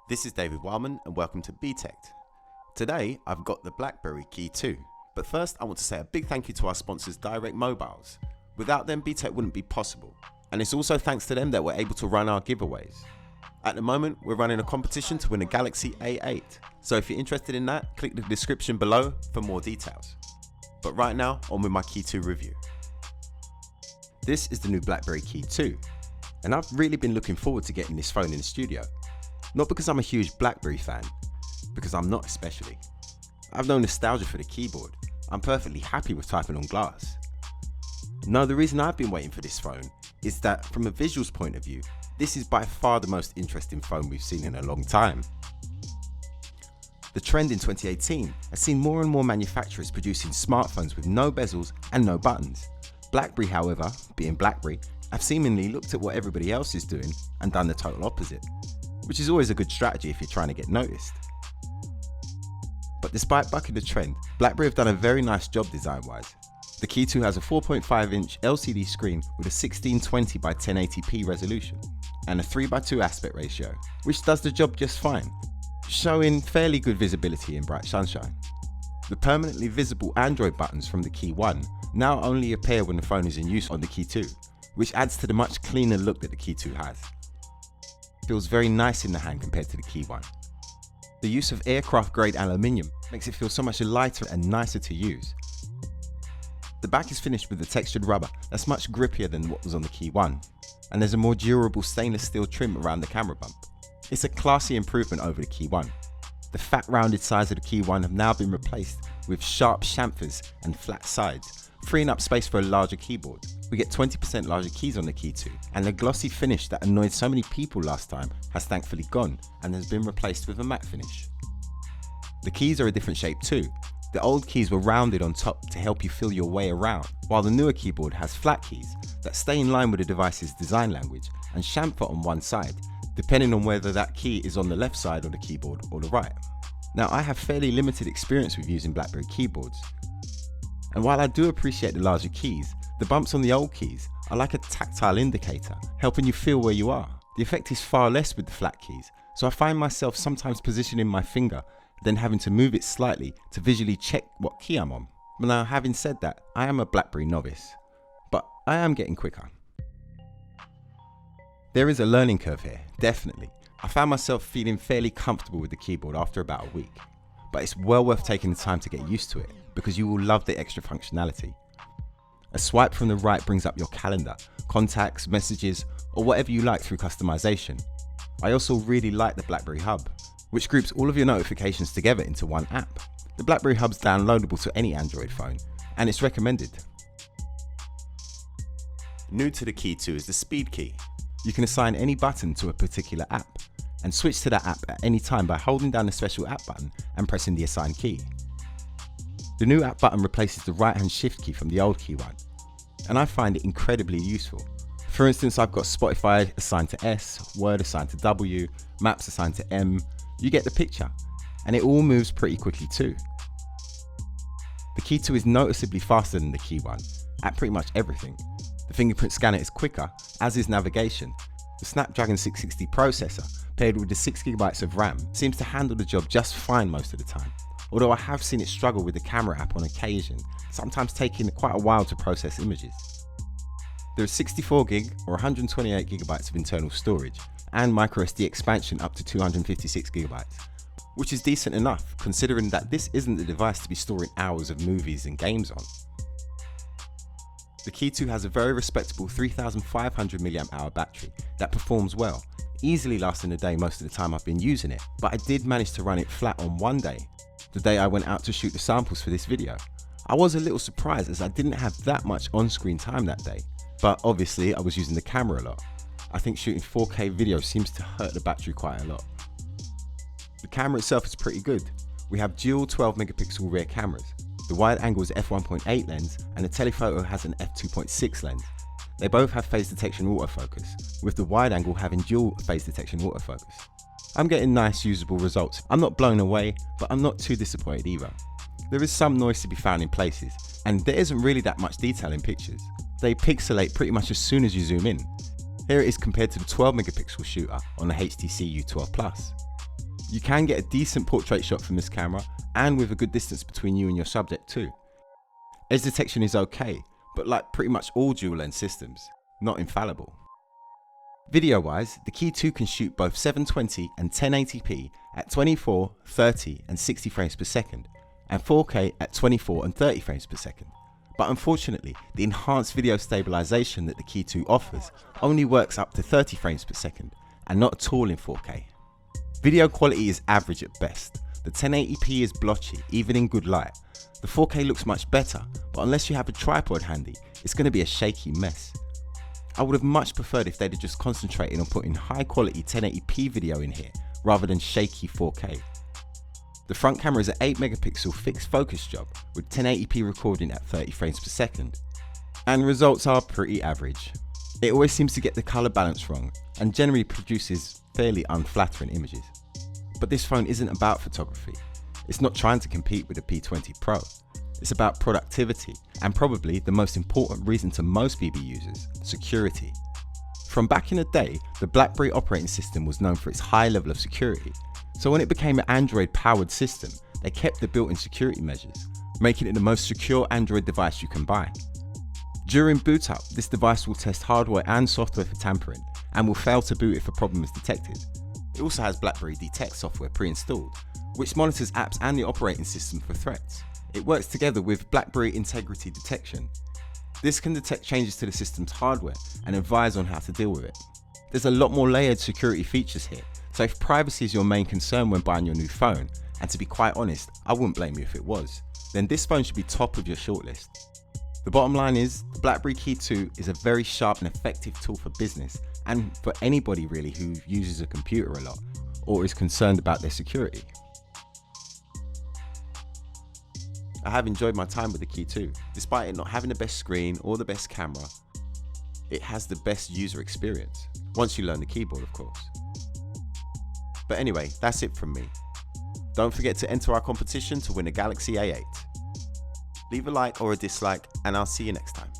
This is David Wildman and welcome to Btekt. Today I've got the BlackBerry Key 2, but first I want to say a big thank you to our sponsors Direct Mobiles. Without them Btekt wouldn't be possible, and it's also thanks to them that we're able to run our giveaways. At the moment we're running a competition to win a Galaxy A8, so if you're interested in that, click the description below for more details. But right now, on with my Key 2 review. This is the new BlackBerry Key 2, and I've really been looking forward to getting this phone in the studio. Not because I'm a huge BlackBerry fan, because I'm not especially. I've no nostalgia for the keyboard. I'm perfectly happy with typing on glass. No, the reason I've been waiting for this phone is that from a visuals point of view, this is by far the most interesting phone we've seen in a long time. The trend in 2018 has seen more and more manufacturers producing smartphones with no bezels and no buttons. BlackBerry, however, being BlackBerry, have seemingly looked at what everybody else is doing and done the total opposite, which is always a good strategy if you're trying to get noticed. But despite bucking the trend, BlackBerry have done a very nice job design-wise. The Key 2 has a 4.5-inch LCD screen with a 1620 by 1080p resolution and a 3:2 aspect ratio, which does the job just fine, showing fairly good visibility in bright sunshine. The permanently visible Android buttons from the Key 1 now only appear when the phone is in use on the Key 2, which adds to the much cleaner look that the Key 2 has. Feels very nice in the hand compared to the Key 1. The use of aircraft grade aluminium makes it feel so much lighter and nicer to use. The back is finished with a textured rubber that's much grippier than what was on the Key 1, and there's a more durable stainless steel trim around the camera bump. It's a classy improvement over the Key 1. The fat rounded sides of the Key 1 have now been replaced with sharp chamfers and flat sides, freeing up space for a larger keyboard. We get 20% larger keys on the Key 2, and the glossy finish that annoyed so many people last time has thankfully gone and has been replaced with a matte finish. The keys are a different shape too. The old keys were rounded on top to help you feel your way around, while the newer keyboard has flat keys that stay in line with the device's design language and chamfer on one side, depending on whether that key is on the left side of the keyboard or the right. Now, I have fairly limited experience with using BlackBerry keyboards, and while I do appreciate the larger keys, the bumps on the old keys are like a tactile indicator, helping you feel where you are. The effect is far less with the flat keys, so I find myself sometimes positioning my finger, then having to move it slightly to visually check what key I'm on. But now, having said that, I am a BlackBerry novice, but I am getting quicker. There is a learning curve here, definitely. I found myself feeling fairly comfortable with the keyboard after about a week, but it's well worth taking the time to get used to it because you will love the extra functionality. A swipe from the right brings up your calendar, contacts, messages, or whatever you like through customization. I also really like the BlackBerry Hub, which groups all of your notifications together into one app. The BlackBerry Hub's downloadable to any Android phone, and it's recommended. New to the Key 2 is the Speed Key. You can assign any button to a particular app, and switch to that app at any time by holding down the special app button and pressing the assigned key. The new app button replaces the right-hand shift key from the old Key 1, and I find it incredibly useful. For instance, I've got Spotify assigned to S, Word assigned to W, Maps assigned to M. You get the picture, and it all moves pretty quickly too. The Key 2 is noticeably faster than the Key 1 at pretty much everything. The fingerprint scanner is quicker, as is navigation. The Snapdragon 660 processor, paired with the 6GB of RAM, seems to handle the job just fine most of the time, although I have seen it struggle with the camera app on occasion, sometimes taking quite a while to process images. There is 64GB or 128GB of internal storage, and microSD expansion up to 256GB, which is decent enough considering that this isn't the device to be storing hours of movies and games on. The Key 2 has a very respectable 3500 mAh battery that performs well, easily lasting a day most of the time I've been using it, but I did manage to run it flat on one day, the day I went out to shoot the samples for this video. I was a little surprised as I didn't have that much on-screen time that day, but obviously I was using the camera a lot. I think shooting 4K video seems to hurt the battery quite a lot. The camera itself is pretty good. We have dual 12 megapixel rear cameras. The wide angle is f1.8 lens and the telephoto has an f2.6 lens. They both have phase detection autofocus, with the wide angle having dual phase detection autofocus. I'm getting nice usable results. I'm not blown away, but I'm not too disappointed either. There is some noise to be found in places, and there isn't really that much detail in pictures. They pixelate pretty much as soon as you zoom in. Here it is compared to the 12 megapixel shooter on the HTC U12 Plus. You can get a decent portrait shot from this camera, and with a good distance between you and your subject too. Edge detection is okay, but like pretty much all dual lens systems, not infallible. Video wise, the Key 2 can shoot both 720 and 1080p at 24, 30 and 60 frames per second, and 4K at 24 and 30 frames per second. But unfortunately, the enhanced video stabilization that the Key 2 offers only works up to 30 frames per second, and not at all in 4K. Video quality is average at best. The 1080p is blotchy, even in good light. The 4K looks much better, but unless you have a tripod handy, it's going to be a shaky mess. I would have much preferred if they'd have just concentrated on putting high quality 1080p video in here, rather than shaky 4K. The front camera is an 8 megapixel fixed focus job, with 1080p recording at 30 frames per second. And results are pretty average. It always seems to get the colour balance wrong, and generally produces fairly unflattering images. But this phone isn't about photography. It's not trying to compete with the P20 Pro. It's about productivity, and probably the most important reason to most BB users, security. From back in the day, the BlackBerry operating system was known for its high level of security, so when it became an Android-powered system, they kept the built-in security measures, making it the most secure Android device you can buy. During boot up, this device will test hardware and software for tampering, and will fail to boot if a problem is detected. It also has Blackberry Btekt software pre-installed, which monitors apps and the operating system for threats. It works together with BlackBerry Integrity Detection. This can detect changes to the system's hardware and advise on how to deal with it. There's a lot more layered security features here, so if privacy is your main concern when buying your new phone, and to be quite honest, I wouldn't blame you if it was, then this phone should be top of your shortlist. The bottom line is, the BlackBerry Key 2 is a very sharp and effective tool for business, and for anybody really who uses a computer a lot, or is concerned about their security. I have enjoyed my time with the Key 2. Despite it not having the best screen or the best camera, it has the best user experience, once you learn the keyboard of course. But anyway, that's it from me. Don't forget to enter our competition to win a Galaxy A8. Leave a like or a dislike, and I'll see you next time.